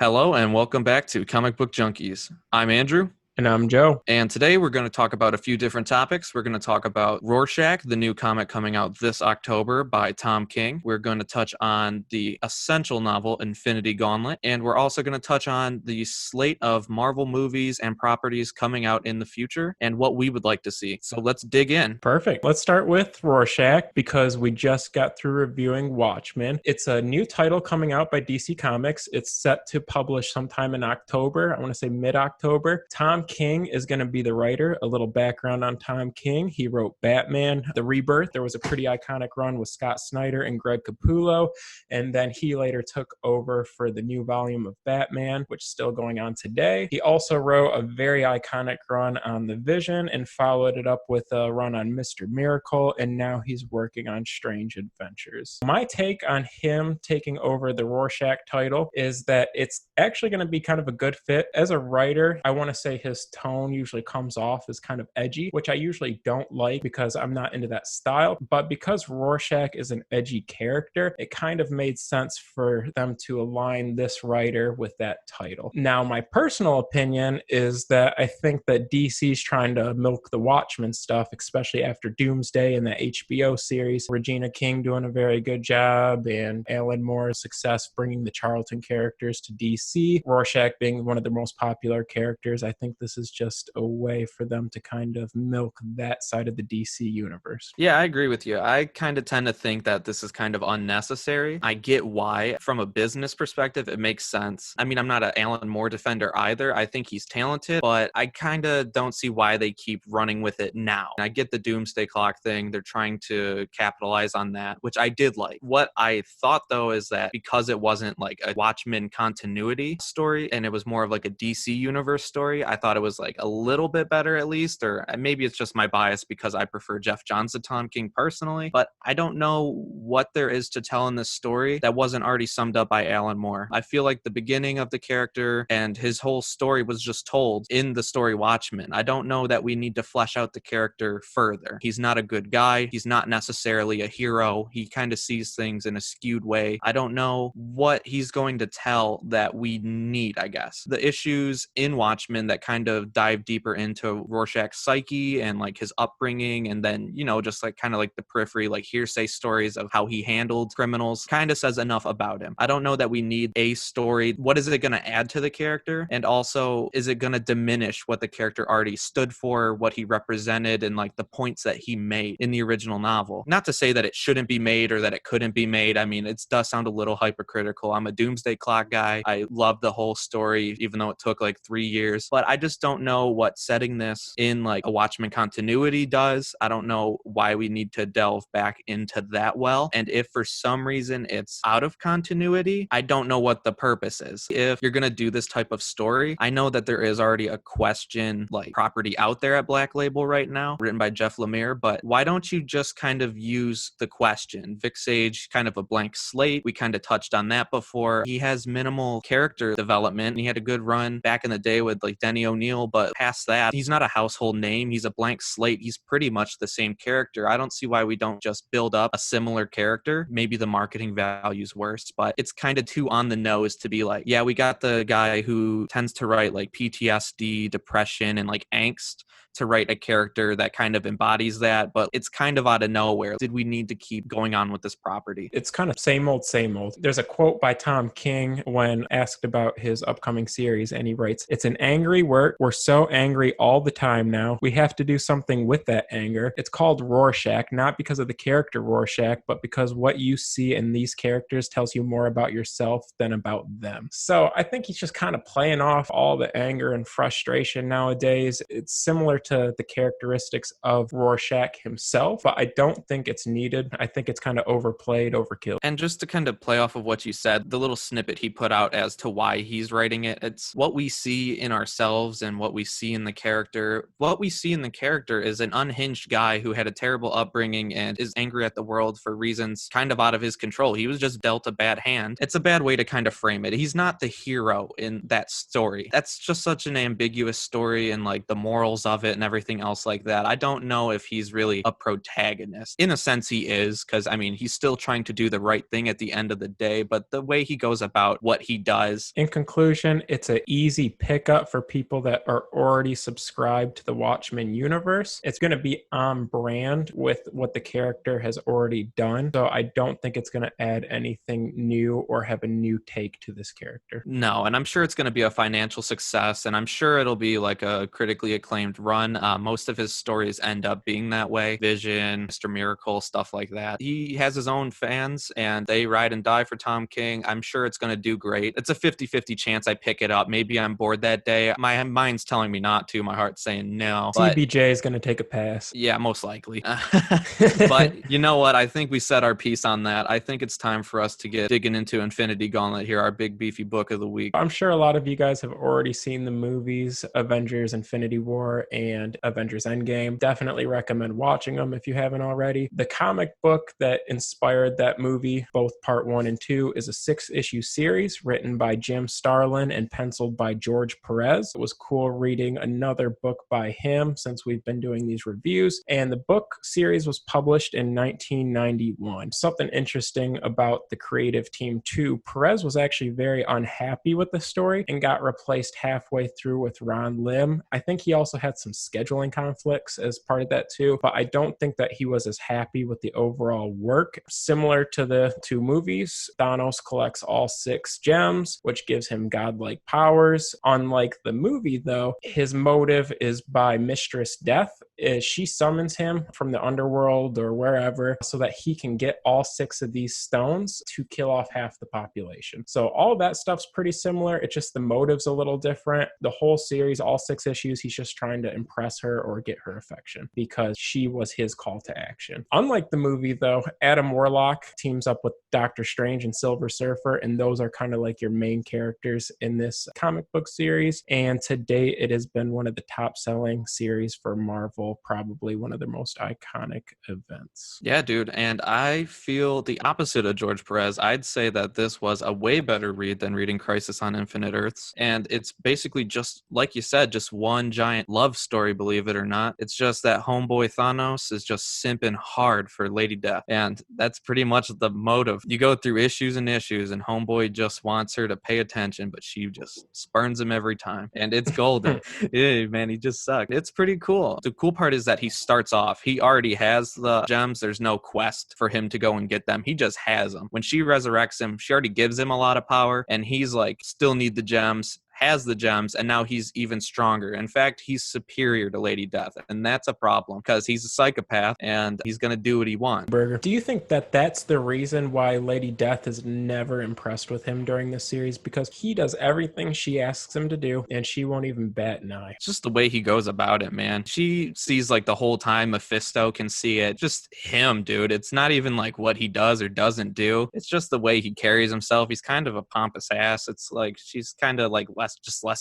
Hello and welcome back to Comic Book Junkies. I'm Andrew. And I'm Joe. And today we're going to talk about a few different topics. We're going to talk about Rorschach, the new comic coming out this October by Tom King. We're going to touch on the essential novel Infinity Gauntlet. And we're also going to touch on the slate of Marvel movies and properties coming out in the future and what we would like to see. So let's dig in. Perfect. Let's start with Rorschach because we just got through reviewing Watchmen. It's a new title coming out by DC Comics. It's set to publish sometime in October. I want to say mid-October. Tom King is going to be the writer. A little background on Tom King. He wrote Batman, The Rebirth. There was a pretty iconic run with Scott Snyder and Greg Capullo. And then he later took over for the new volume of Batman, which is still going on today. He also wrote a very iconic run on The Vision and followed it up with a run on Mr. Miracle. And now he's working on Strange Adventures. My take on him taking over the Rorschach title is that it's actually going to be kind of a good fit. As a writer, I want to say his tone usually comes off as kind of edgy, which I usually don't like because I'm not into that style. But because Rorschach is an edgy character, it kind of made sense for them to align this writer with that title. Now, my personal opinion is that I think that DC's trying to milk the Watchmen stuff, especially after Doomsday and the HBO series. Regina King doing a very good job and Alan Moore's success bringing the Charlton characters to DC. Rorschach being one of the most popular characters. I think this is just a way for them to kind of milk that side of the DC universe. Yeah, I agree with you. I kind of tend to think that this is kind of unnecessary. I get why. From a business perspective, it makes sense. I mean, I'm not an Alan Moore defender either. I think he's talented, but I kind of don't see why they keep running with it now. I get the Doomsday Clock thing. They're trying to capitalize on that, which I did like. What I thought, though, is that because it wasn't like a Watchmen continuity story and it was more of like a DC universe story, I thought it was like a little bit better at least, or maybe it's just my bias because I prefer Jeff Johns to Tom King personally, but I don't know what there is to tell in this story that wasn't already summed up by Alan Moore. I feel like the beginning of the character and his whole story was just told in the story Watchmen. I don't know that we need to flesh out the character further. He's not a good guy. He's not necessarily a hero. He kind of sees things in a skewed way. I don't know what he's going to tell that we need, I guess. The issues in Watchmen that kind of dive deeper into Rorschach's psyche and like his upbringing, and then, you know, just like kind of like the periphery, like hearsay stories of how he handled criminals, kind of says enough about him. I don't know that we need a story. What is it going to add to the character? And also, is it going to diminish what the character already stood for, what he represented, and like the points that he made in the original novel? Not to say that it shouldn't be made or that it couldn't be made. I mean, it does sound a little hypercritical. I'm a Doomsday Clock guy. I love the whole story, even though it took like 3 years. But I just don't know what setting this in like a Watchmen continuity does. I don't know why we need to delve back into that well. And if for some reason it's out of continuity, I don't know what the purpose is. If you're going to do this type of story, I know that there is already a question like property out there at Black Label right now, written by Jeff Lemire, but why don't you just kind of use the question? Vic Sage, kind of a blank slate. We kind of touched on that before. He has minimal character development. He had a good run back in the day with like Denny O'Neil, but past that, he's not a household name. He's a blank slate. He's pretty much the same character. I don't see why we don't just build up a similar character. Maybe the marketing value's worse, but it's kind of too on the nose to be like, yeah, we got the guy who tends to write like PTSD, depression, and like angst to write a character that kind of embodies that, but it's kind of out of nowhere. Did we need to keep going on with this property? It's kind of same old, same old. There's a quote by Tom King when asked about his upcoming series, and he writes, "It's an angry work. We're so angry all the time now. We have to do something with that anger. It's called Rorschach, not because of the character Rorschach, but because what you see in these characters tells you more about yourself than about them." So I think he's just kind of playing off all the anger and frustration nowadays. It's similar to the characteristics of Rorschach himself, but I don't think it's needed. I think it's kind of overplayed, overkill. And just to kind of play off of what you said, the little snippet he put out as to why he's writing it, it's what we see in ourselves and what we see in the character. What we see in the character is an unhinged guy who had a terrible upbringing and is angry at the world for reasons kind of out of his control. He was just dealt a bad hand. It's a bad way to kind of frame it. He's not the hero in that story. That's just such an ambiguous story, and like the morals of it it and everything else like that. I don't know if he's really a protagonist. In a sense, he is, because I mean, he's still trying to do the right thing at the end of the day, but the way he goes about what he does. In conclusion, it's an easy pickup for people that are already subscribed to the Watchmen universe. It's going to be on brand with what the character has already done. So I don't think it's going to add anything new or have a new take to this character. No, and I'm sure it's going to be a financial success, and I'm sure it'll be like a critically acclaimed run. Most of his stories end up being that way. Vision, Mr. Miracle, stuff like that. He has his own fans, and they ride and die for Tom King. I'm sure it's going to do great. It's a 50-50 chance I pick it up. Maybe I'm bored that day. My mind's telling me not to. My heart's saying no. But TBJ is going to take a pass. yeah, most likely. But you know what? I think we said our piece on that. I think it's time for us to get digging into Infinity Gauntlet here, our big beefy book of the week. I'm sure a lot of you guys have already seen the movies Avengers Infinity War and Avengers Endgame. Definitely recommend watching them if you haven't already. The comic book that inspired that movie, both part 1 and 2, is a 6-issue series written by Jim Starlin and penciled by George Perez. It was cool reading another book by him since we've been doing these reviews. And the book series was published in 1991. Something interesting about the creative team too, Perez was actually very unhappy with the story and got replaced halfway through with Ron Lim. I think he also had some scheduling conflicts as part of that too, but I don't think that he was as happy with the overall work. Similar to the 2 movies, Thanos collects all 6 gems, which gives him godlike powers. Unlike the movie though, his motive is by Mistress Death. She summons him from the underworld or wherever so that he can get all 6 of these stones to kill off half the population. So all that stuff's pretty similar. It's just the motive's a little different. The whole series, all 6 issues, he's just trying to impress her or get her affection because she was his call to action. Unlike the movie though, Adam Warlock teams up with Doctor Strange and Silver Surfer, and those are kind of like your main characters in this comic book series. And to date, it has been one of the top selling series for Marvel, probably one of their most iconic events. Yeah, dude. And I feel the opposite of George Perez. I'd say that this was a way better read than reading Crisis on Infinite Earths. And it's basically just, like you said, just one giant love story, believe it or not. It's just that homeboy Thanos is just simping hard for Lady Death. And that's pretty much the motive. You go through issues and issues, and homeboy just wants her to pay attention, but she just spurns him every time. And it's golden. Yeah, man, he just sucked. It's pretty cool. The cool part is that he starts off, he already has the gems. There's no quest for him to go and get them. He just has them. When she resurrects him, she already gives him a lot of power, and he's like, still need the gems, has the gems, and now he's even stronger. In fact, he's superior to Lady Death, and that's a problem because he's a psychopath and he's going to do what he wants. Burger. Do you think that that's the reason why Lady Death is never impressed with him during this series? Because he does everything she asks him to do, and she won't even bat an eye. It's just the way he goes about it, man. She sees like the whole time Mephisto can see it. Just him, dude. It's not even like what he does or doesn't do. It's just the way he carries himself. He's kind of a pompous ass. It's like she's kind of like less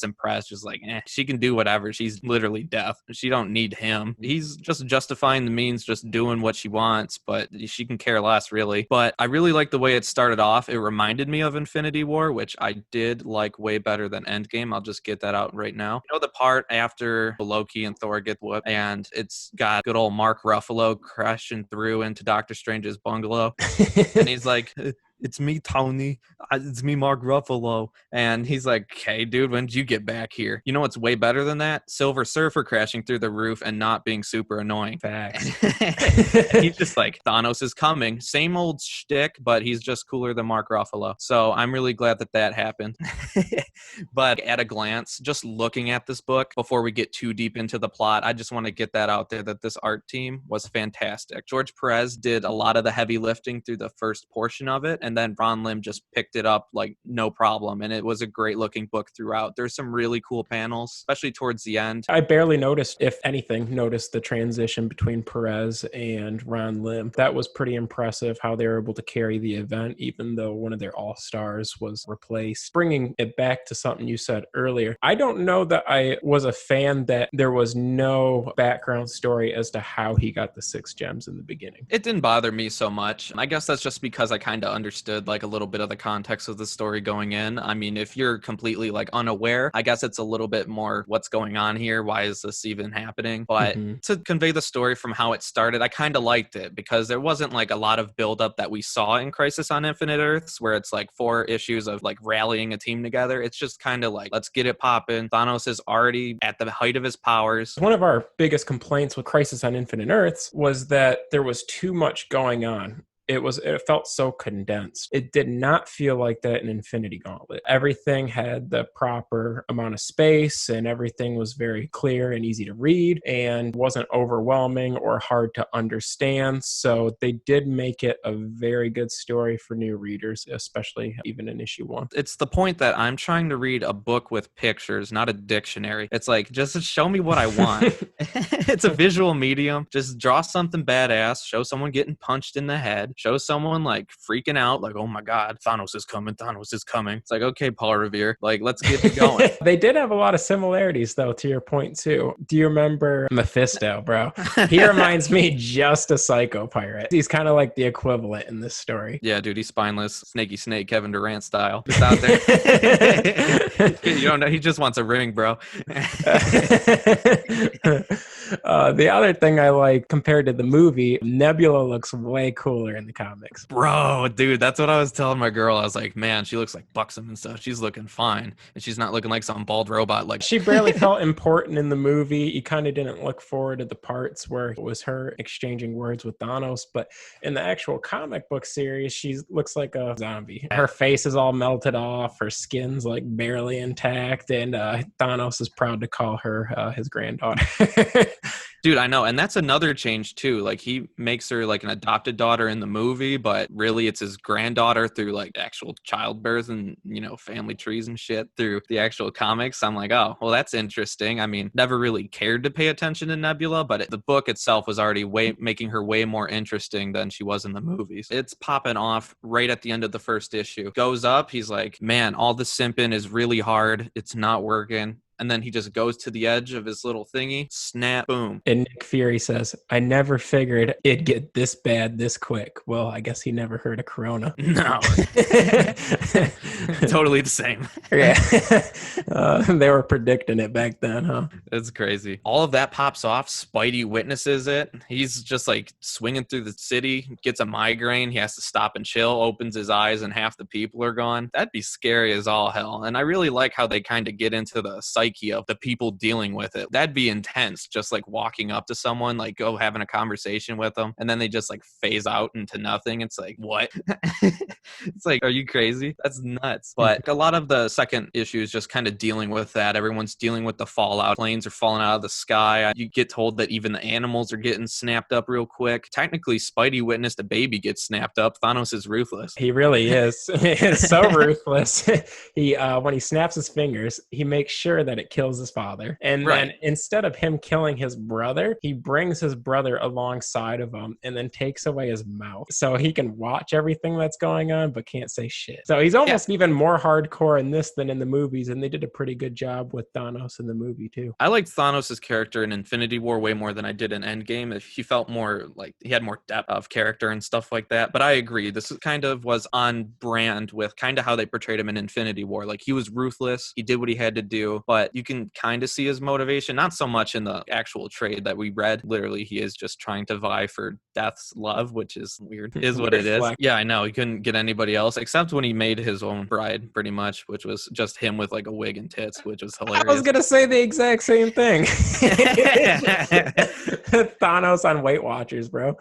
impressed, just like, she can do whatever. She's literally Death. She don't need him. He's just justifying the means, just doing what she wants, but she can care less, really. But I really like the way it started off. It reminded me of Infinity War, which I did like way better than Endgame. I'll just get that out right now. You know the part after Loki and Thor get whooped, and it's got good old Mark Ruffalo crashing through into Doctor Strange's bungalow, and he's like, "It's me, Tony. It's me, Mark Ruffalo." And he's like, "Okay, dude, when did you get back here?" You know what's way better than that? Silver Surfer crashing through the roof and not being super annoying. Facts. He's just like, Thanos is coming. Same old shtick, but he's just cooler than Mark Ruffalo. So I'm really glad that that happened. But at a glance, just looking at this book, before we get too deep into the plot, I just want to get that out there that this art team was fantastic. George Perez did a lot of the heavy lifting through the first portion of it, and then Ron Lim just picked it up like no problem, and it was a great looking book throughout. There's some really cool panels, especially towards the end. I barely noticed, if anything, the transition between Perez and Ron Lim. That was pretty impressive how they were able to carry the event, even though one of their all-stars was replaced. Bringing it back to something you said earlier, I don't know that I was a fan that there was no background story as to how he got the 6 gems in the beginning. It didn't bother me so much. I guess that's just because I kind of understand understood like a little bit of the context of the story going in. I mean, if you're completely like unaware, I guess it's a little bit more what's going on here. Why is this even happening? But to convey the story from how it started, I kind of liked it because there wasn't like a lot of buildup that we saw in Crisis on Infinite Earths, where it's like 4 issues of like rallying a team together. It's just kind of like, let's get it popping. Thanos is already at the height of his powers. One of our biggest complaints with Crisis on Infinite Earths was that there was too much going on. It felt so condensed. It did not feel like that in Infinity Gauntlet. Everything had the proper amount of space and everything was very clear and easy to read and wasn't overwhelming or hard to understand. So they did make it a very good story for new readers, especially even in issue 1. It's the point that I'm trying to read a book with pictures, not a dictionary. It's like, just show me what I want. It's a visual medium. Just draw something badass, show someone getting punched in the head, show someone like freaking out, like, oh my God, Thanos is coming, Thanos is coming. It's like, okay, Paul Revere, like, let's get it going. They did have a lot of similarities, though, to your point, too. Do you remember Mephisto, bro? He reminds me just a psycho pirate. He's kind of like the equivalent in this story. Yeah, dude, he's spineless, snaky snake, Kevin Durant style. Just out there. You don't know, he just wants a ring, bro. The other thing I like compared to the movie, Nebula looks way cooler in the comics. Bro, dude, that's what I was telling my girl. I was like, man, she looks like buxom and stuff. She's looking fine. And she's not looking like some bald robot. Like, she barely felt important in the movie. You kind of didn't look forward to the parts where it was her exchanging words with Thanos. But in the actual comic book series, she looks like a zombie. Her face is all melted off. Her skin's like barely intact. And Thanos is proud to call her his granddaughter. Dude, I know. And that's another change too. Like, he makes her like an adopted daughter in the movie, but really it's his granddaughter through like actual childbirth and, you know, family trees and shit through the actual comics. I'm like, oh, well, that's interesting. I mean, never really cared to pay attention to Nebula, but the book itself was already making her way more interesting than she was in the movies. It's popping off right at the end of the first issue. Goes up, he's like, man, all the simping is really hard. It's not working. And then he just goes to the edge of his little thingy, snap, boom. And Nick Fury says, I never figured it'd get this bad this quick. Well, I guess he never heard of Corona. No. Totally the same. Yeah. They were predicting it back then, huh? It's crazy. All of that pops off. Spidey witnesses it. He's just like swinging through the city, gets a migraine. He has to stop and chill, opens his eyes, and half the people are gone. That'd be scary as all hell. And I really like how they kind of get into the psyche of the people dealing with it. That'd be intense, just like walking up to someone, like go having a conversation with them, and then they just like phase out into nothing. It's like, what? It's like, are you crazy? That's nuts. But a lot of the second issue is just kind of dealing with that. Everyone's dealing with the fallout. Planes are falling out of the sky. You get told that even the animals are getting snapped up real quick. Technically, Spidey witnessed a baby get snapped up. Thanos is ruthless. He really is. It's so ruthless. He when he snaps his fingers, he makes sure that it kills his father. And then instead of him killing his brother, he brings his brother alongside of him and then takes away his mouth. So he can watch everything that's going on, but can't say shit. So he's almost even more hardcore in this than in the movies. And they did a pretty good job with Thanos in the movie too. I liked Thanos' character in Infinity War way more than I did in Endgame. He felt more like he had more depth of character and stuff like that. But I agree. This kind of was on brand with kind of how they portrayed him in Infinity War. Like, he was ruthless. He did what he had to do, but you can kind of see his motivation, not so much in the actual trade that we read. Literally, he is just trying to vie for Death's love, which is weird. Is what it is. Yeah, I know. He couldn't get anybody else except when he made his own bride, pretty much, which was just him with like a wig and tits, which was hilarious. I was going to say the exact same thing. Thanos on Weight Watchers, bro.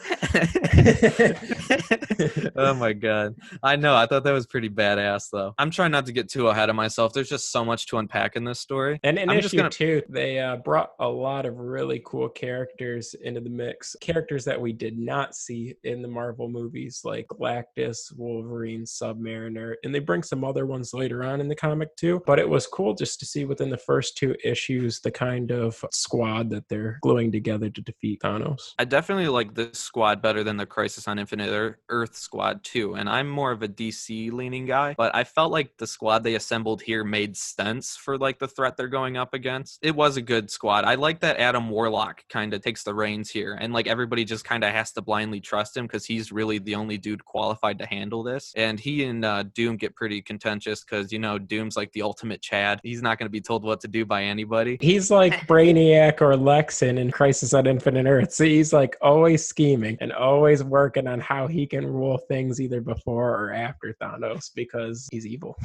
Oh my God. I know. I thought that was pretty badass, though. I'm trying not to get too ahead of myself. There's just so much to unpack in this story. And in issue 2, they brought a lot of really cool characters into the mix. Characters that we did not see in the Marvel movies, like Galactus, Wolverine, Submariner, and they bring some other ones later on in the comic too. But it was cool just to see within the first 2 issues the kind of squad that they're gluing together to defeat Thanos. I definitely like this squad better than the Crisis on Infinite Earth squad too. And I'm more of a DC leaning guy, but I felt like the squad they assembled here made sense for like the threat they're going up against. It was a good squad. I like that Adam Warlock kind of takes the reins here, and like everybody just kind of has to blindly trust him because he's really the only dude qualified to handle this. And he and Doom get pretty contentious because, you know, Doom's like the ultimate Chad. He's not going to be told what to do by anybody. He's like Brainiac or Lexin in Crisis on Infinite Earths. So he's like always scheming and always working on how he can rule things either before or after Thanos because he's evil.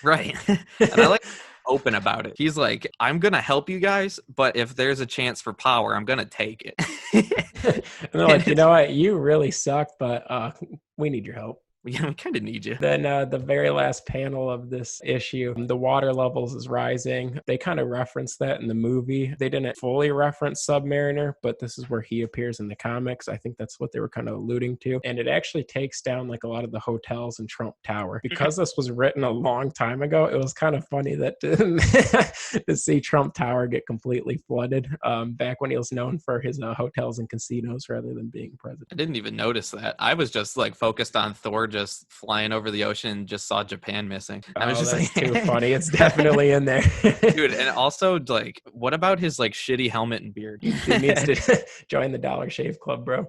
Right. And I like open about it. He's like, I'm gonna help you guys, but if there's a chance for power, I'm gonna take it. And they're like, you know what, you really suck, but we need your help. Yeah, we kind of need you. Then the very last panel of this issue, the water levels is rising. They kind of referenced that in the movie. They didn't fully reference Submariner, but this is where he appears in the comics. I think that's what they were kind of alluding to. And it actually takes down like a lot of the hotels in Trump Tower. Because this was written a long time ago, it was kind of funny that to see Trump Tower get completely flooded back when he was known for his hotels and casinos rather than being president. I didn't even notice that. I was just like focused on Thor just flying over the ocean and just saw Japan missing. I was just like, too funny. It's definitely in there. Dude, and also like, what about his like shitty helmet and beard? He needs to join the Dollar Shave Club, bro.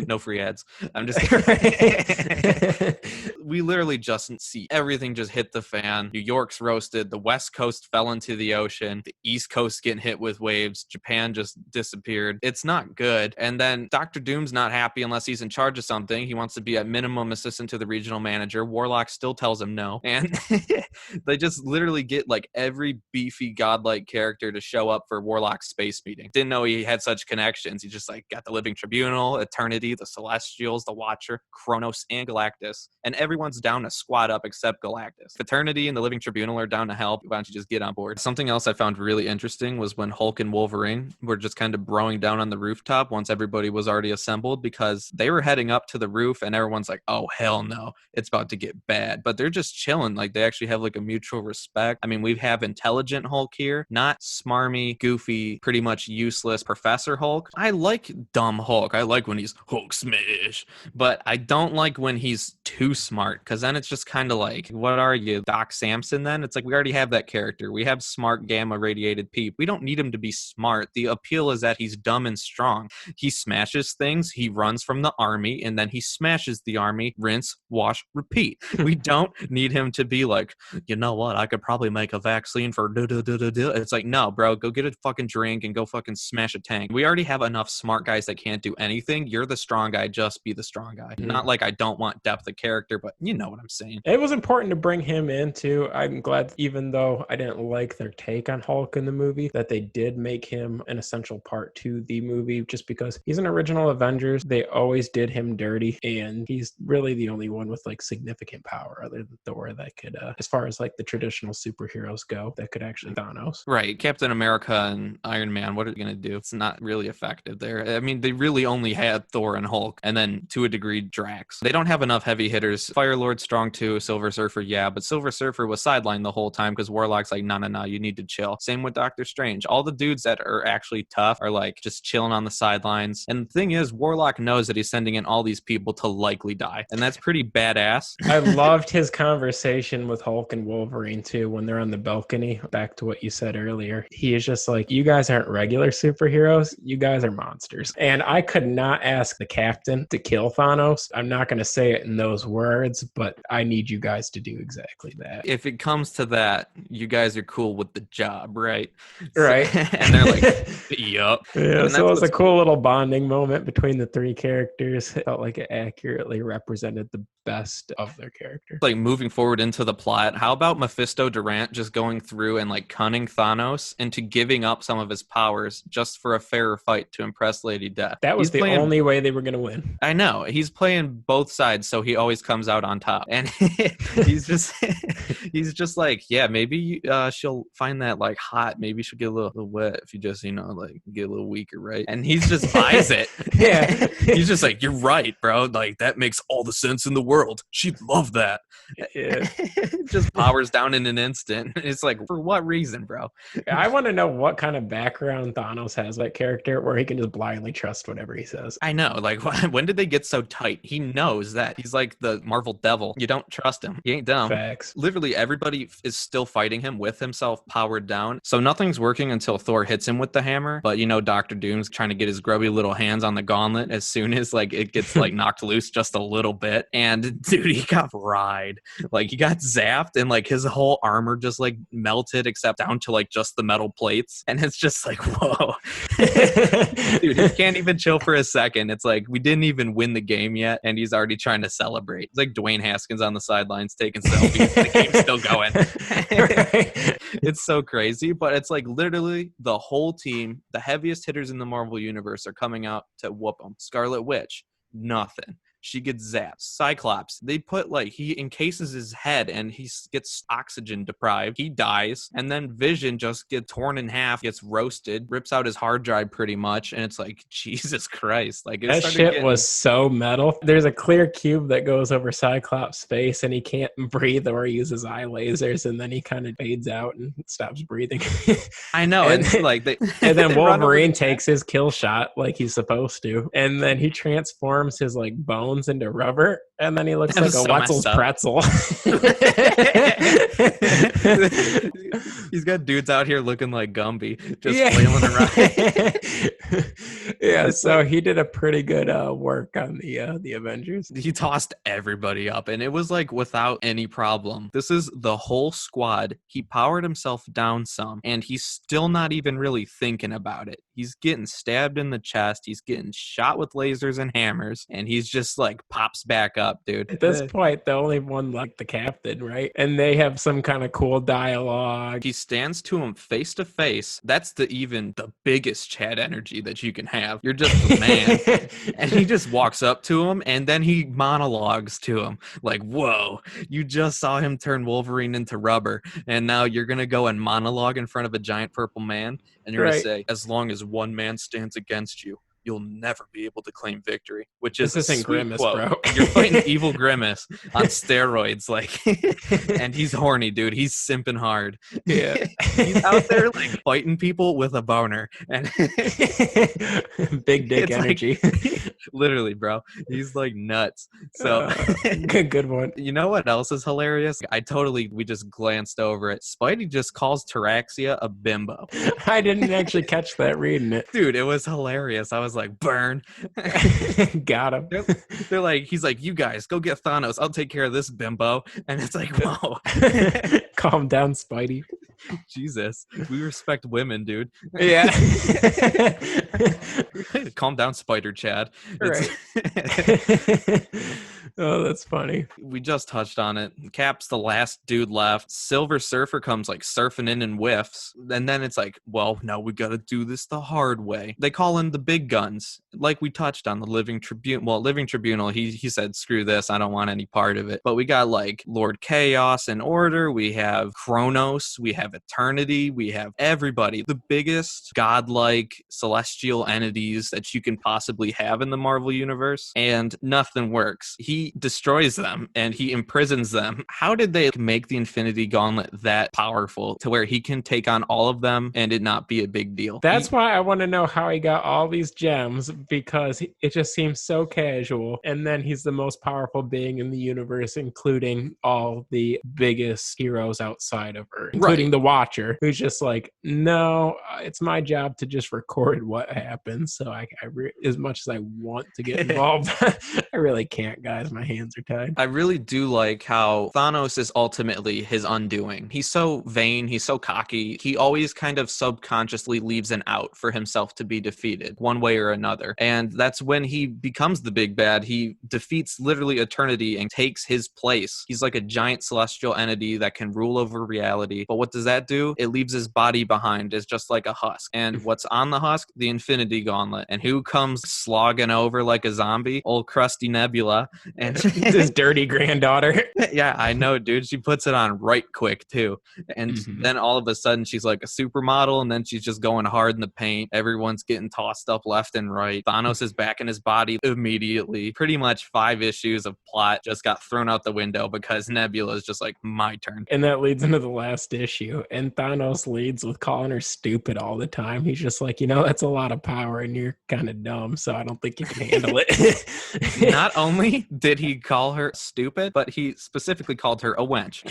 No free ads. I'm just kidding. We literally just see everything just hit the fan. New York's roasted. The West Coast fell into the ocean. The East Coast getting hit with waves. Japan just disappeared. It's not good. And then Dr. Doom's not happy unless he's in charge of something. He wants to be at minimum assistant to the regional manager. Warlock still tells him no. And they just literally get like every beefy godlike character to show up for Warlock's space meeting. Didn't know he had such connections. He just like got the Living Tribunal, Eternity, the Celestials, the Watcher, Kronos, and Galactus. And everyone's down to squad up except Galactus. Eternity and the Living Tribunal are down to help. Why don't you just get on board? Something else I found really interesting was when Hulk and Wolverine were just kind of broing down on the rooftop once everybody was already assembled, because they were heading up to the roof and everyone's like, oh hell no, it's about to get bad. But they're just chilling. Like they actually have like a mutual respect. I mean, we have intelligent Hulk here, not smarmy, goofy, pretty much useless Professor Hulk. I like dumb Hulk. I like when he's Hulk smash, but I don't like when he's too smart, because then it's just kind of like, what are you, Doc Samson then? It's like, we already have that character. We have smart gamma radiated peep. We don't need him to be smart. The appeal is that he's dumb and strong. He smashes things, he runs from the army, and then he smashes the army, rinse, wash, repeat. We don't need him to be like, you know what, I could probably make a vaccine for da-da-da-da-da. It's like, no, bro, go get a fucking drink and go fucking smash a tank. We already have enough smart guys that can't do anything. You're the strong guy, just be the strong guy. Not like I don't want depth of character, but you know what I'm saying. It was important to bring him in too. I'm glad, even though I didn't like their take on Hulk in the movie, that they did make him an essential part to the movie, just because he's an original Avengers. They always did him dirty, and he's really the only one with like significant power other than Thor that could, as far as like the traditional superheroes go, that could actually Thanos. Right. Captain America and Iron Man, what are they going to do? It's not really effective there. I mean, they really only had Thor and Hulk, and then to a degree Drax. They don't have enough heavy hitters. Firelord's strong too. Silver Surfer, yeah, but Silver Surfer was sidelined the whole time because Warlock's like, no, you need to chill. Same with Doctor Strange. All the dudes that are actually tough are like just chilling on the sidelines. And the thing is, Warlock knows that he's sending in all these people to likely die, and that's pretty badass. I loved his conversation with Hulk and Wolverine too when they're on the balcony. Back to what you said earlier, he is just like, you guys aren't regular superheroes, you guys are monsters. And I could not ask the captain to kill Thanos. I'm not going to say it in those words, but I need you guys to do exactly that. If it comes to that, you guys are cool with the job, right? Right. So, and they're like, yup. Yeah, so it was a cool little bonding moment between the three characters. It felt like it accurately represented the best of their character. Like moving forward into the plot, how about Mephisto Durant just going through and like cunning Thanos into giving up some of his powers just for a fairer fight to impress Lady Death? That was the only way they were going to win. I know. He's playing both sides, so he always comes out on top. And he's just like, yeah, maybe she'll find that like hot. Maybe she'll get a little wet if you just, like get a little weaker, right? And he's just buys it. Yeah. He's just like, you're right, bro. Like that makes all the sense in the world. She'd love that. Yeah. Just powers down in an instant. It's like, for what reason, bro? I want to know what kind of background Thanos has that character where he can just blindly trust whatever he says. I know, like, when did they get so tight? He knows that. He's like the Marvel devil. You don't trust him. He ain't dumb. Facts. Literally everybody is still fighting him with himself powered down. So nothing's working until Thor hits him with the hammer. But, Dr. Doom's trying to get his grubby little hands on the gauntlet as soon as, like, it gets, like, knocked loose just a little bit. And, dude, he got fried. Like, he got zapped and, like, his whole armor just, like, melted except down to, like, just the metal plates. And it's just like, whoa. Dude, he can't even chill for a second. It's like, we didn't even win the game yet, and he's already trying to celebrate. It's like Dwayne Haskins on the sidelines taking selfies. The game's still going. It's so crazy, but it's like literally the whole team, the heaviest hitters in the Marvel Universe are coming out to whoop him. Scarlet Witch, nothing. She gets zapped. Cyclops, they put he encases his head and he gets oxygen deprived. He dies. And then Vision just gets torn in half, gets roasted, rips out his hard drive pretty much. And it's like, Jesus Christ. Like, that shit was so metal. There's a clear cube that goes over Cyclops' face and he can't breathe or uses eye lasers. And then he kind of fades out and stops breathing. I know. And, it's like and then Wolverine takes his kill shot like he's supposed to. And then he transforms his bones into rubber, and then he looks like a Wetzel's pretzel. He's got dudes out here looking like Gumby, just flailing around. Yeah, so he did a pretty good work on the Avengers. He tossed everybody up, and it was like without any problem. This is the whole squad. He powered himself down some, and he's still not even really thinking about it. He's getting stabbed in the chest. He's getting shot with lasers and hammers, and he's just like pops back up, dude. At this point, the only one like the captain, right? And they have some kind of cool dialogue. He stands to him face to face. That's the biggest Chad energy that you can have. You're just the man. And he just walks up to him, and then he monologues to him like, whoa, you just saw him turn Wolverine into rubber, and now you're gonna go and monologue in front of a giant purple man, and you're gonna say, as long as one man stands against you, you'll never be able to claim victory, which is this isn't Grimace, quote. bro. You're fighting evil Grimace on steroids, and he's horny, dude. He's simping hard. Yeah, he's out there fighting people with a boner and big dick energy. Literally, bro. He's nuts. So good one. You know what else is hilarious? We just glanced over it. Spidey just calls Taraxia a bimbo. I didn't actually catch that reading it. Dude, it was hilarious. I was like, burn. Got him. They're like, he's like, you guys go get Thanos. I'll take care of this bimbo. And it's like, whoa. Calm down, Spidey. Jesus. We respect women, dude. Yeah. Calm down, Spider Chad. Right. Oh, that's funny. We just touched on it. Cap's the last dude left. Silver Surfer comes surfing in and whiffs. And then it's like, well, no, we got to do this the hard way. They call in the big guns. Like we touched on the Living Tribunal. Well, Living Tribunal, he said, screw this. I don't want any part of it. But we got Lord Chaos and Order. We have Kronos. We have Eternity. We have everybody. The biggest godlike celestial entities that you can possibly have in the Marvel Universe. And nothing works. He destroys them and he imprisons them. How did they make the Infinity Gauntlet that powerful to where he can take on all of them and it not be a big deal? That's why I want to know how he got all these gems, because it just seems so casual. And then he's the most powerful being in the universe, including all the biggest heroes outside of Earth, including the Watcher, who's just like, no, it's my job to just record what happens. So as much as I want to get involved, I really can't, guys. My hands are tied. I really do like how Thanos is ultimately his undoing. He's so vain. He's so cocky. He always kind of subconsciously leaves an out for himself to be defeated one way or another. And that's when he becomes the big bad. He defeats literally Eternity and takes his place. He's like a giant celestial entity that can rule over reality. But what does that do? It leaves his body behind as just like a husk. And what's on the husk? The Infinity Gauntlet. And who comes slogging over like a zombie? Old crusty Nebula. And His dirty granddaughter. yeah, I know, dude. She puts it on right quick too. And then all of a sudden she's like a supermodel, and then she's just going hard in the paint. Everyone's getting tossed up left and right. Thanos is back in his body immediately. Pretty much 5 issues of plot just got thrown out the window because Nebula is just like, my turn. And that leads into the last issue. And Thanos leads with calling her stupid all the time. He's just like, that's a lot of power and you're kind of dumb, so I don't think you can handle it. Not only did he call her stupid, but he specifically called her a wench.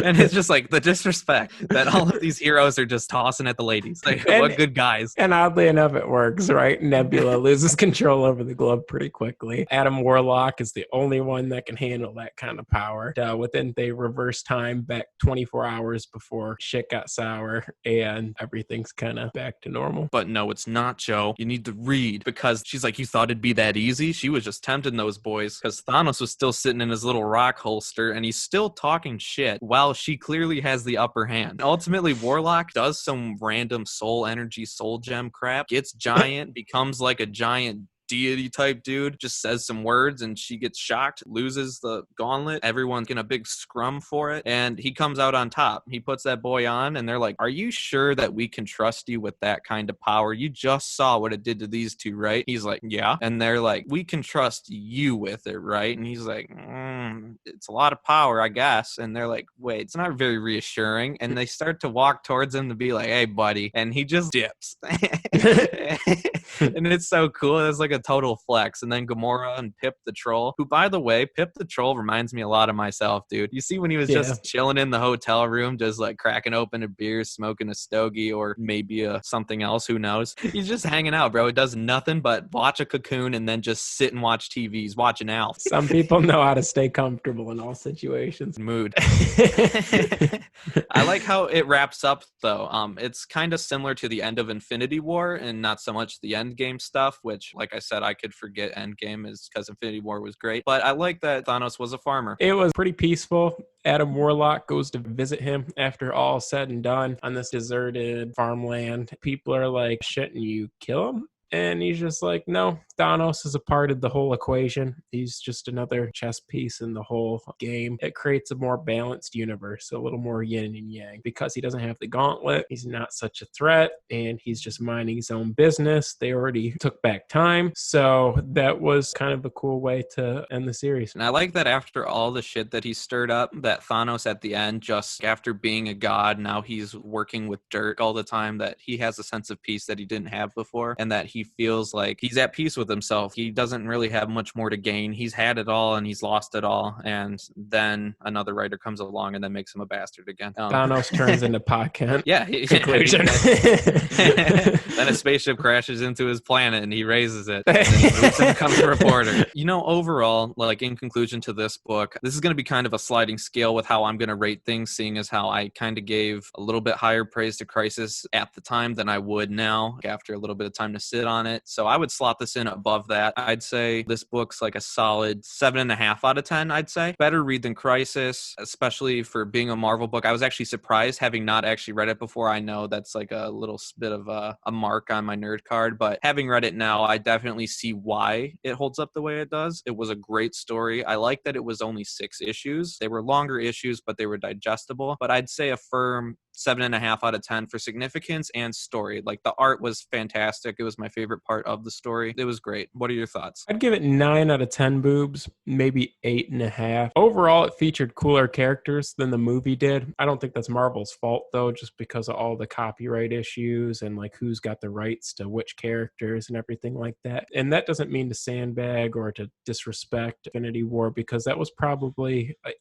And it's just like the disrespect that all of these heroes are just tossing at the ladies. Like, what good guys. And oddly enough, it works, right? Nebula loses control over the glove pretty quickly. Adam Warlock is the only one that can handle that kind of power. Within they reverse time back 24 hours before shit got sour and everything's kind of back to normal. But no, it's not, Joe. You need to read, because she's like, you thought it'd be that easy? She was just tempting those boys because Thanos was still sitting in his little rock holster and he's still talking shit while she clearly has the upper hand. Ultimately, Warlock does some random soul energy, soul gem crap, gets giant, becomes like a giant deity type dude, just says some words and she gets shocked, loses the gauntlet. Everyone's in a big scrum for it, and he comes out on top. He puts that boy on and they're like, are you sure that we can trust you with that kind of power? You just saw what it did to these two, right? He's like, yeah. And they're like, we can trust you with it, right? And he's like, it's a lot of power, I guess. And they're like, wait, it's not very reassuring. And they start to walk towards him to be like, hey buddy, and he just dips. And it's so cool. It's like a total flex. And then Gamora and Pip the Troll, who, by the way, Pip the Troll reminds me a lot of myself, dude. You see when he was just chilling in the hotel room, just like cracking open a beer, smoking a stogie, or maybe something else, who knows? He's just hanging out, bro. He does nothing but watch a Cocoon and then just sit and watch TV. He's watching Alf. Some people know how to stay comfortable in all situations. Mood. I like how it wraps up, though. It's kind of similar to the end of Infinity War and not so much the Endgame stuff, which, like I said, I could forget Endgame is because Infinity War was great. But I like that Thanos was a farmer. It was pretty peaceful. Adam Warlock goes to visit him after all said and done on this deserted farmland. People are like, shouldn't you kill him? And he's just like, no, Thanos is a part of the whole equation. He's just another chess piece in the whole game. It creates a more balanced universe, a little more yin and yang. Because he doesn't have the gauntlet, he's not such a threat, and he's just minding his own business. They already took back time. So that was kind of a cool way to end the series. And I like that after all the shit that he stirred up, that Thanos at the end, just after being a god, now he's working with dirt all the time, that he has a sense of peace that he didn't have before, and that he feels like he's at peace with himself. He doesn't really have much more to gain. He's had it all and he's lost it all. And then another writer comes along and then makes him a bastard again. Thanos turns into Pa Kent. Yeah. Conclusion. Then a spaceship crashes into his planet and he raises it. And then becomes a reporter. Overall, like in conclusion to this book, this is going to be kind of a sliding scale with how I'm going to rate things, seeing as how I kind of gave a little bit higher praise to Crisis at the time than I would now after a little bit of time to sit on it. So I would slot this in above that. I'd say this book's like a solid 7.5 out of 10, I'd say. Better read than Crisis, especially for being a Marvel book. I was actually surprised, having not actually read it before. I know that's like a little bit of a mark on my nerd card, but having read it now, I definitely see why it holds up the way it does. It was a great story. I like that it was only 6 issues. They were longer issues, but they were digestible. But I'd say a firm 7.5 out of 10 for significance and story. Like, the art was fantastic. It was my favorite part of the story. It was great. What are your thoughts? I'd give it 9 out of 10 boobs, maybe 8.5. Overall, it featured cooler characters than the movie did. I don't think that's Marvel's fault, though, just because of all the copyright issues and like who's got the rights to which characters and everything like that. And that doesn't mean to sandbag or to disrespect Infinity War, because that was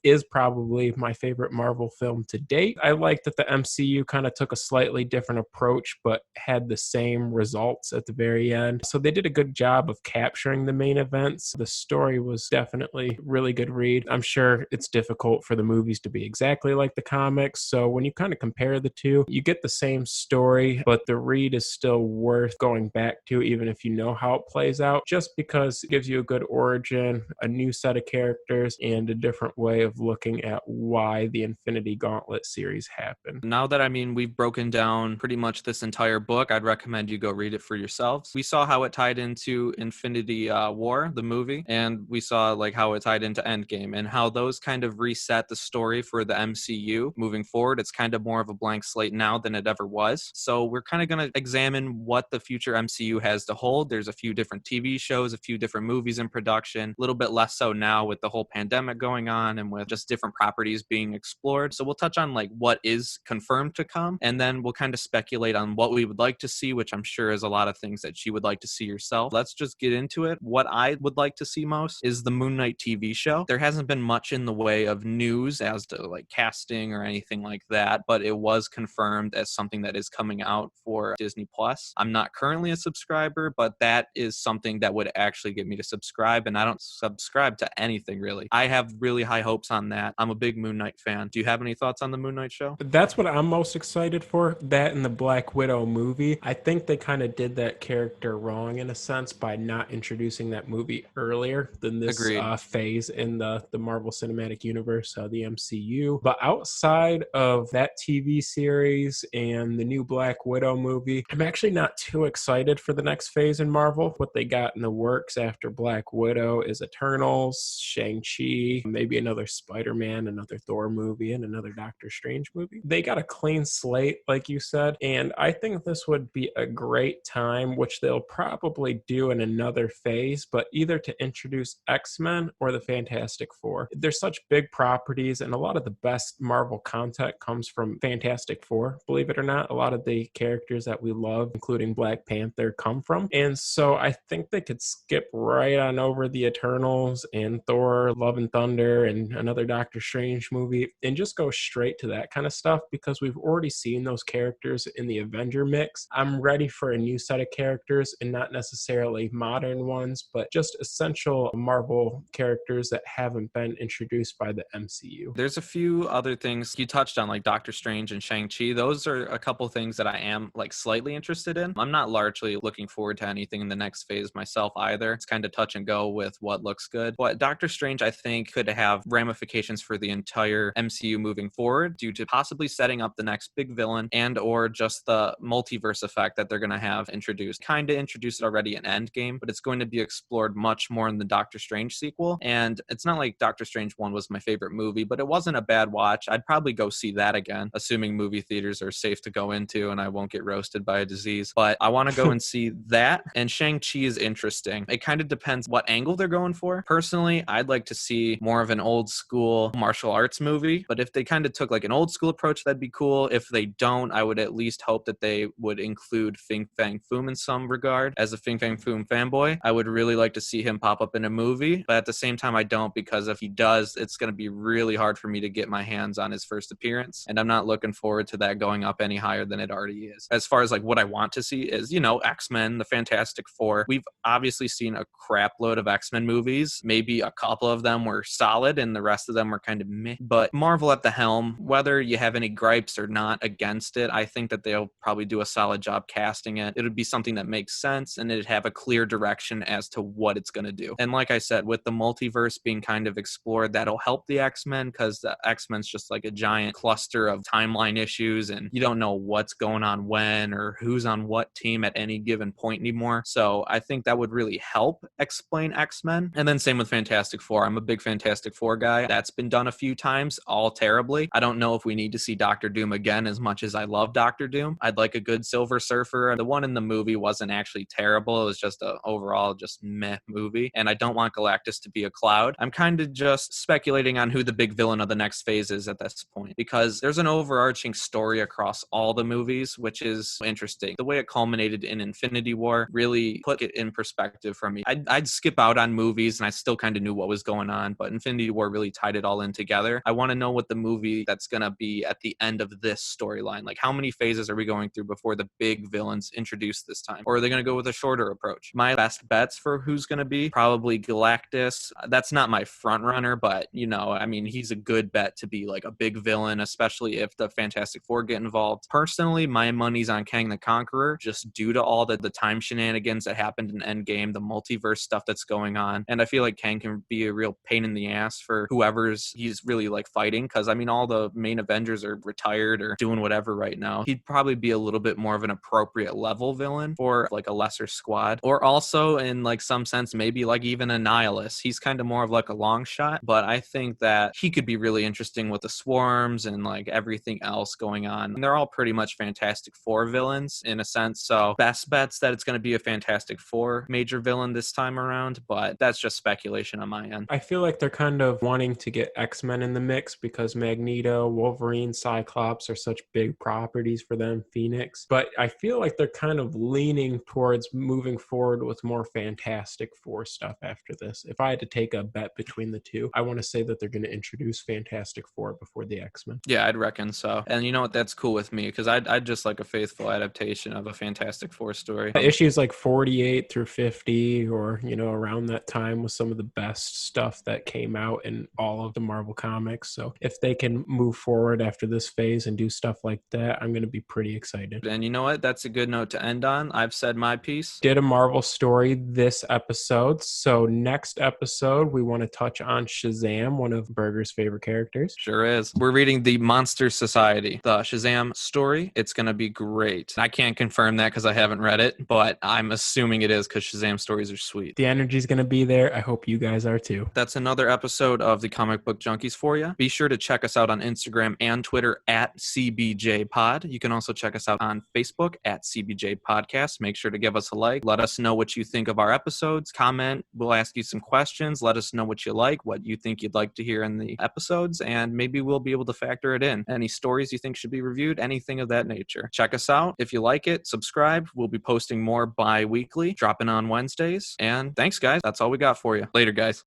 is probably my favorite Marvel film to date. I like that the MCU kind of took a slightly different approach, but had the same results at the very end. So they did a good job of capturing the main events. The story was definitely a really good read. I'm sure it's difficult for the movies to be exactly like the comics. So when you kind of compare the two, you get the same story, but the read is still worth going back to, even if you know how it plays out, just because it gives you a good origin, a new set of characters, and a different way of looking at why the Infinity Gauntlet series happened. Now that we've broken down pretty much this entire book, I'd recommend you go read it for yourselves. We saw how it tied into into Infinity War, the movie, and we saw like how it tied into Endgame and how those kind of reset the story for the MCU moving forward. It's kind of more of a blank slate now than it ever was. So we're kind of going to examine what the future MCU has to hold. There's a few different TV shows, a few different movies in production, a little bit less so now with the whole pandemic going on and with just different properties being explored. So we'll touch on like what is confirmed to come, and then we'll kind of speculate on what we would like to see, which I'm sure is a lot of things that you would like to see yourself. Let's just get into it. What I would like to see most is the Moon Knight TV show. There hasn't been much in the way of news as to like casting or anything like that, but it was confirmed as something that is coming out for Disney Plus. I'm not currently a subscriber, but that is something that would actually get me to subscribe, and I don't subscribe to anything really. I have really high hopes on that. I'm a big Moon Knight fan. Do you have any thoughts on the Moon Knight show? That's what I'm most excited for. That and the Black Widow movie. I think they kind of did that character wrong in a sense by not introducing that movie earlier than this phase in the Marvel Cinematic Universe, the MCU. But outside of that TV series and the new Black Widow movie, I'm actually not too excited for the next phase in Marvel. What they got in the works after Black Widow is Eternals, Shang-Chi, maybe another Spider-Man, another Thor movie, and another Doctor Strange movie. They got a clean slate, like you said, and I think this would be a great time, which they'll probably do in another phase, but either to introduce X-Men or the Fantastic Four. They're such big properties, and a lot of the best Marvel content comes from Fantastic Four, believe it or not. A lot of the characters that we love, including Black Panther, come from. And so I think they could skip right on over the Eternals and Thor, Love and Thunder, and another Doctor Strange movie, and just go straight to that kind of stuff because we've already seen those characters in the Avenger mix. I'm ready for a new set of characters, and not necessarily modern ones, but just essential Marvel characters that haven't been introduced by the MCU. There's a few other things you touched on, like Doctor Strange and Shang-Chi. Those are a couple things that I am like slightly interested in. I'm not largely looking forward to anything in the next phase myself either. It's kind of touch and go with what looks good. But Doctor Strange, I think, could have ramifications for the entire MCU moving forward due to possibly setting up the next big villain and or just the multiverse effect that they're going to have introduced. Kind of introduced it already in Endgame, but it's going to be explored much more in the Doctor Strange sequel. And it's not like Doctor Strange 1 was my favorite movie, but it wasn't a bad watch. I'd probably go see that again, assuming movie theaters are safe to go into and I won't get roasted by a disease. But I want to go and see that. And Shang-Chi is interesting. It kind of depends what angle they're going for. Personally, I'd like to see more of an old school martial arts movie, but if they kind of took like an old school approach, that'd be cool. If they don't, I would at least hope that they would include Fin Fang Foom in some regard. As a Fin Fang Foom fanboy, I would really like to see him pop up in a movie, but at the same time I don't, because if he does, it's going to be really hard for me to get my hands on his first appearance, and I'm not looking forward to that going up any higher than it already is. As far as like what I want to see is, you know, X-Men, the Fantastic Four. We've obviously seen a crap load of X-Men movies. Maybe a couple of them were solid and the rest of them were kind of meh, but Marvel at the helm, whether you have any gripes or not against it, I think that they'll probably do a solid job casting it. It would be something that makes sense, and it'd have a clear direction as to what it's going to do. And like I said, with the multiverse being kind of explored, that'll help the X-Men, because the X-Men's just like a giant cluster of timeline issues, and you don't know what's going on when or who's on what team at any given point anymore. So I think that would really help explain X-Men. And then same with Fantastic Four. I'm a big Fantastic Four guy. That's been done a few times, all terribly. I don't know if we need to see Doctor Doom again, as much as I love Doctor Doom. I'd like a good Silver Surfer. The one in the movie wasn't actually terrible. It was just a overall just meh movie. And I don't want Galactus to be a cloud. I'm kind of just speculating on who the big villain of the next phase is at this point, because there's an overarching story across all the movies, which is interesting. The way it culminated in Infinity War really put it in perspective for me. I'd skip out on movies and I still kind of knew what was going on, but Infinity War really tied it all in together. I want to know what the movie that's going to be at the end of this storyline, like how many phases are we going through before the big villains introduced this time? Or are they going to go with a shorter approach? My best bets for who's going to be probably Galactus. That's not my front runner, but you know, I mean, he's a good bet to be like a big villain, especially if the Fantastic Four get involved. Personally, my money's on Kang the Conqueror, just due to all the time shenanigans that happened in Endgame, the multiverse stuff that's going on. And I feel like Kang can be a real pain in the ass for whoever's he's really like fighting, because I mean, all the main Avengers are retired or doing whatever right now. He'd probably be a little bit more of an appropriate level villain for like a lesser squad. Or also in like some sense, maybe like even a Nihilus. He's kind of more of like a long shot, but I think that he could be really interesting with the swarms and like everything else going on. And they're all pretty much Fantastic Four villains in a sense. So best bet's that it's going to be a Fantastic Four major villain this time around, but that's just speculation on my end. I feel like they're kind of wanting to get X-Men in the mix because Magneto, Wolverine, Cyclops are such big properties for them, Phoenix. But I feel like they're kind of leaning towards moving forward with more Fantastic Four stuff after this. If I had to take a bet between the two, I want to say that they're going to introduce Fantastic Four before the X-Men. Yeah, I'd reckon so. And you know what? That's cool with me because I'd just like a faithful adaptation of a Fantastic Four story. Issues like 48 through 50 or, around that time was some of the best stuff that came out in all of the Marvel comics. So if they can move forward after this phase and do stuff like that, I'm going to be pretty excited. And you know what? That's a good note to end on. I've said my piece. Did a Marvel story this episode. So next episode, we want to touch on Shazam, one of Berger's favorite characters. Sure is. We're reading the Monster Society, the Shazam story. It's going to be great. I can't confirm that because I haven't read it, but I'm assuming it is because Shazam stories are sweet. The energy's going to be there. I hope you guys are too. That's another episode of the Comic Book Junkies for you. Be sure to check us out on Instagram and Twitter at CBJPod. You can also check us out on Facebook at CBJ Podcast. Make sure to give us a like. Let us know what you think of our episodes. Comment. We'll ask you some questions. Let us know what you like, what you think you'd like to hear in the episodes, and maybe we'll be able to factor it in. Any stories you think should be reviewed, anything of that nature. Check us out. If you like it, subscribe. We'll be posting more bi-weekly, dropping on Wednesdays. And thanks, guys. That's all we got for you. Later, guys.